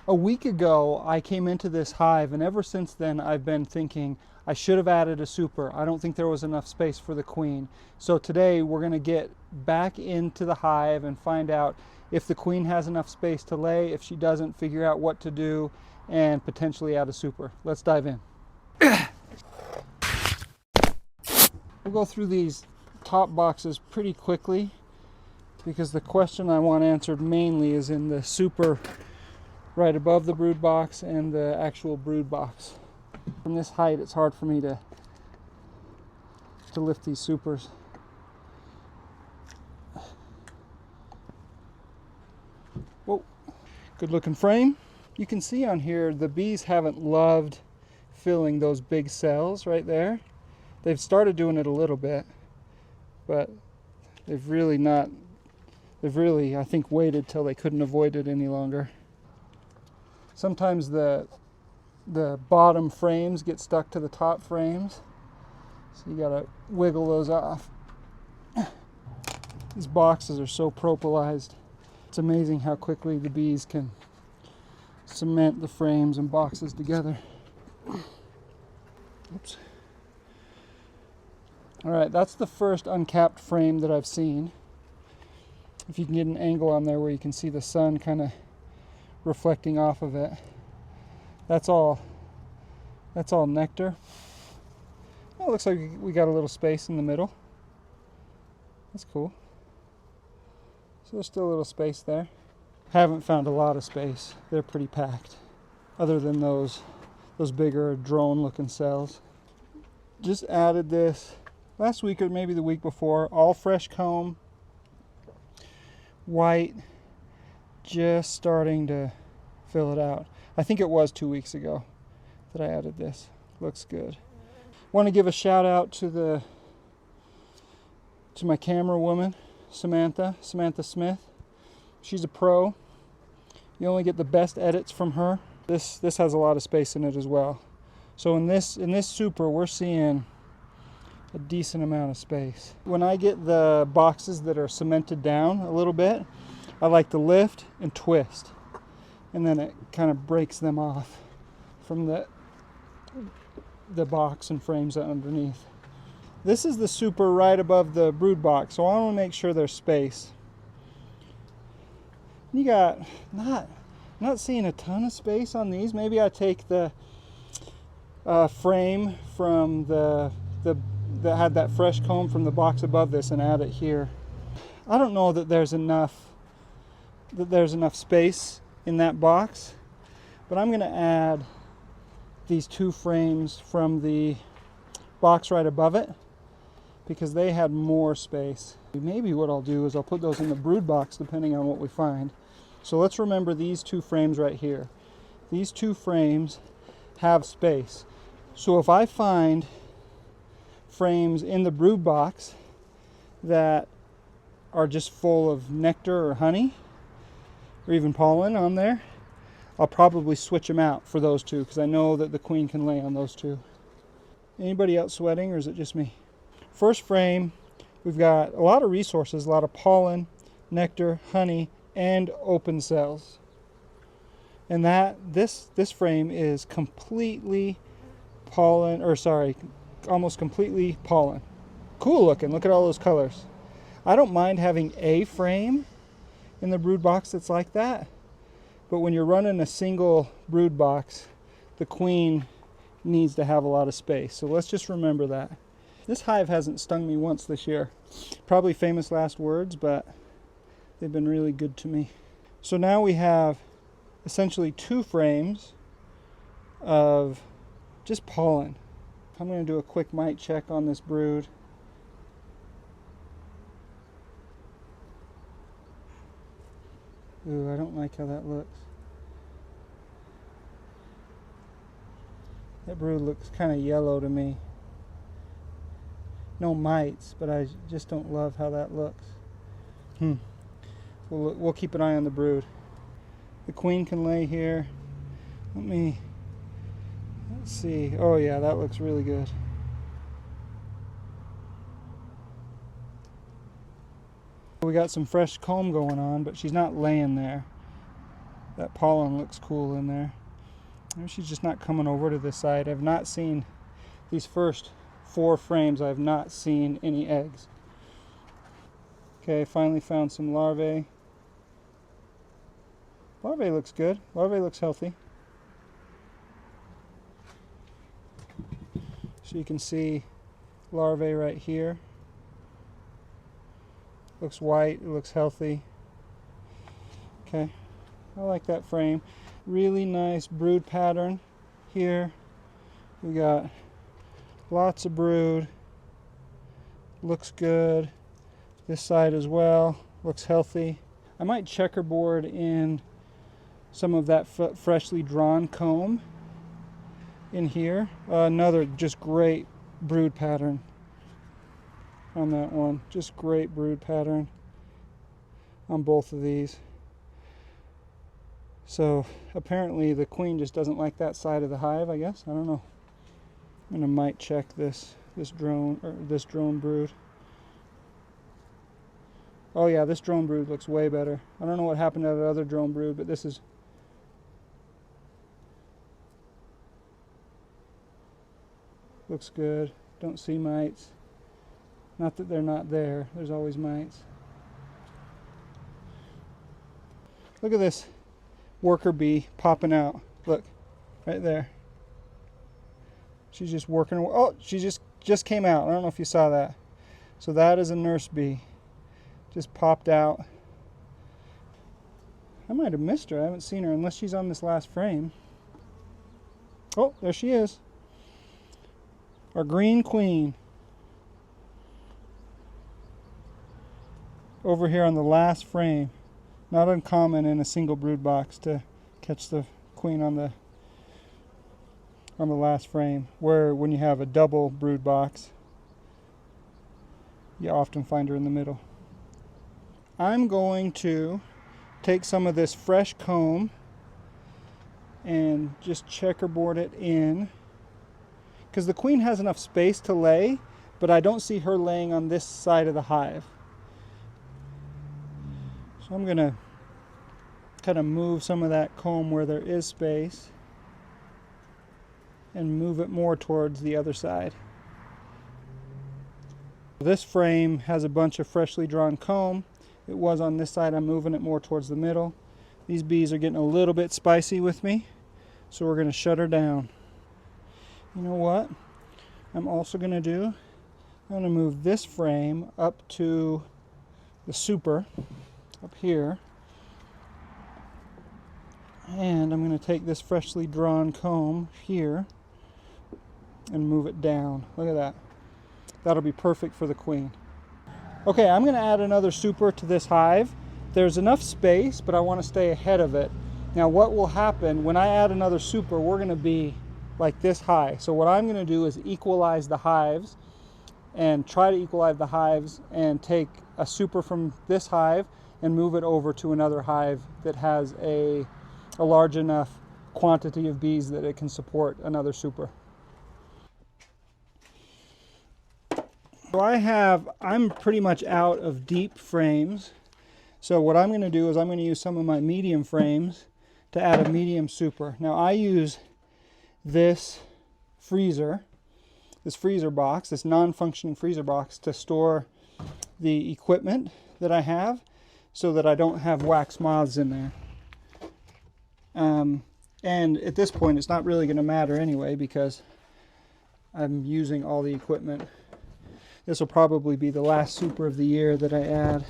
A week ago, I came into this hive, and ever since then, I've been thinking I should have added a super. I don't think there was enough space for the queen. So today, we're going to get back into the hive and find out if the queen has enough space to lay. If she doesn't, figure out what to do and potentially add a super. Let's dive in. We'll go through these top boxes pretty quickly because the question I want answered mainly is in the super right above the brood box and the actual brood box. From this height, it's hard for me to lift these supers. Whoa, good looking frame. You can see on here the bees haven't loved filling those big cells right there. They've started doing it a little bit, but they've really, I think, waited till they couldn't avoid it any longer. Sometimes the bottom frames get stuck to the top frames, so you gotta wiggle those off. These boxes are so propolized. It's amazing how quickly the bees can cement the frames and boxes together. Oops. All right, that's the first uncapped frame that I've seen. If you can get an angle on there where you can see the sun kind of reflecting off of it. That's all nectar. Oh, it looks like we got a little space in the middle. That's cool. So there's still a little space there. Haven't found a lot of space. They're pretty packed. Other than those bigger drone looking cells. Just added this last week or maybe the week before. All fresh comb. White. Just starting to fill it out. I think it was 2 weeks ago that I added this. Looks good. Want to give a shout out to my camera woman, Samantha Smith. She's a pro. You only get the best edits from her. This has a lot of space in it as well. So in this super, we're seeing a decent amount of space. When I get the boxes that are cemented down a little bit, I like to lift and twist, and then it kind of breaks them off from the box and frames underneath. This is the super right above the brood box, so I want to make sure there's space. You got not seeing a ton of space on these. Maybe I take the frame from that had that fresh comb from the box above this and add it here. I don't know that there's enough space in that box, but I'm going to add these two frames from the box right above it because they had more space. Maybe what I'll do is I'll put those in the brood box depending on what we find. So let's remember these two frames right here. These two frames have space. So if I find frames in the brood box that are just full of nectar or honey, or even pollen on there, I'll probably switch them out for those two because I know that the queen can lay on those two. Anybody else sweating, or is it just me? First frame, we've got a lot of resources, a lot of pollen, nectar, honey, and open cells. And this frame is completely pollen, almost completely pollen. Cool looking, look at all those colors. I don't mind having a frame in the brood box that's like that, but when you're running a single brood box, the queen needs to have a lot of space. So let's just remember that. This hive hasn't stung me once this year. Probably famous last words, but they've been really good to me. So now we have essentially two frames of just pollen. I'm going to do a quick mite check on this brood. Ooh, I don't like how that looks. That brood looks kind of yellow to me. No mites, but I just don't love how that looks. We'll keep an eye on the brood. The queen can lay here. Let's see. Oh yeah, that looks really good. We got some fresh comb going on, but she's not laying there. That pollen looks cool in there. Maybe she's just not coming over to this side. I've not seen these first 4 frames. I have not seen any eggs. Okay, finally found some larvae. Larvae looks good. Larvae looks healthy. So you can see larvae right here. Looks white, it looks healthy. Okay, I like that frame. Really nice brood pattern here. We got lots of brood. Looks good. This side as well. Looks healthy. I might checkerboard in some of that freshly drawn comb in here. Another just great brood pattern on that one. Just great brood pattern on both of these. So apparently the queen just doesn't like that side of the hive, I guess. I don't know. I'm gonna might check this drone brood. Oh yeah, this drone brood looks way better. I don't know what happened to the other drone brood, but this is looks good. Don't see mites. Not that they're not there. There's always mites. Look at this worker bee popping out. Look, right there. She's just working. Oh, she just came out. I don't know if you saw that. So that is a nurse bee. Just popped out. I might have missed her. I haven't seen her unless she's on this last frame. Oh, there she is. Our green queen. Over here on the last frame. Not uncommon in a single brood box to catch the queen on the last frame, where when you have a double brood box you often find her in the middle. I'm going to take some of this fresh comb and just checkerboard it in, because the queen has enough space to lay, but I don't see her laying on this side of the hive. So I'm going to kind of move some of that comb where there is space and move it more towards the other side. This frame has a bunch of freshly drawn comb. It was on this side. I'm moving it more towards the middle. These bees are getting a little bit spicy with me, so we're going to shut her down. You know what I'm also going to do? I'm going to move this frame up to the super up here, and I'm going to take this freshly drawn comb here and move it down. Look at that. That'll be perfect for the queen. Okay, I'm going to add another super to this hive. There's enough space, but I want to stay ahead of it. Now what will happen when I add another super, we're going to be like this high. So what I'm going to do is equalize the hives and try to equalize the hives and take a super from this hive and move it over to another hive that has a large enough quantity of bees that it can support another super. So I'm pretty much out of deep frames. So what I'm going to do is I'm going to use some of my medium frames to add a medium super. Now I use this freezer box, this non-functioning freezer box, to store the equipment that I have so that I don't have wax moths in there. And at this point it's not really going to matter anyway because I'm using all the equipment. This will probably be the last super of the year that I add.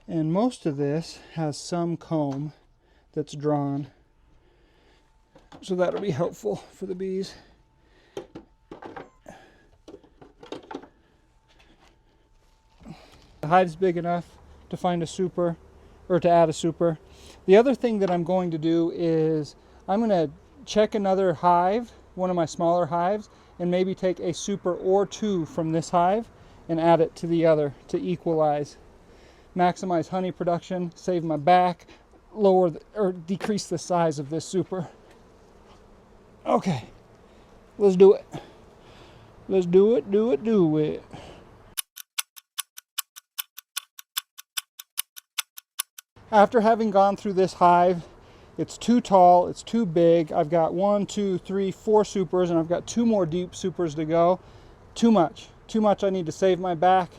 And most of this has some comb that's drawn, so that'll be helpful for the bees. The hive's big enough to find a super, or to add a super. The other thing that I'm going to do is I'm going to check another hive, one of my smaller hives, and maybe take a super or two from this hive and add it to the other to equalize, maximize honey production, save my back, lower or decrease the size of this super. Okay, let's do it. Let's do it. After having gone through this hive, it's too tall, it's too big. I've got 1, 2, 3, 4 supers, and I've got 2 more deep supers to go. Too much. Too much. I need to save my back.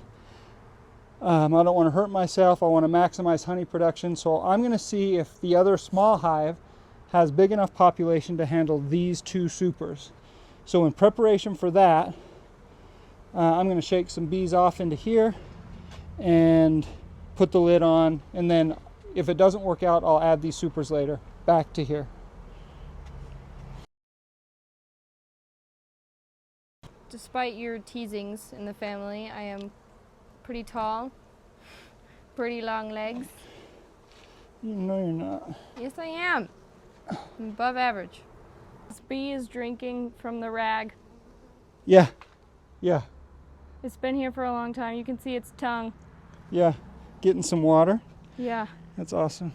I don't want to hurt myself. I want to maximize honey production. So I'm going to see if the other small hive has big enough population to handle these 2 supers. So in preparation for that, I'm going to shake some bees off into here and put the lid on, and then if it doesn't work out, I'll add these supers later back to here. Despite your teasings in the family, I am pretty tall, pretty long legs. No, you're not. Yes, I am. I'm above average. This bee is drinking from the rag. Yeah, yeah, It's been here for a long time. You can see its tongue. yeah. Getting some water. Yeah. That's awesome.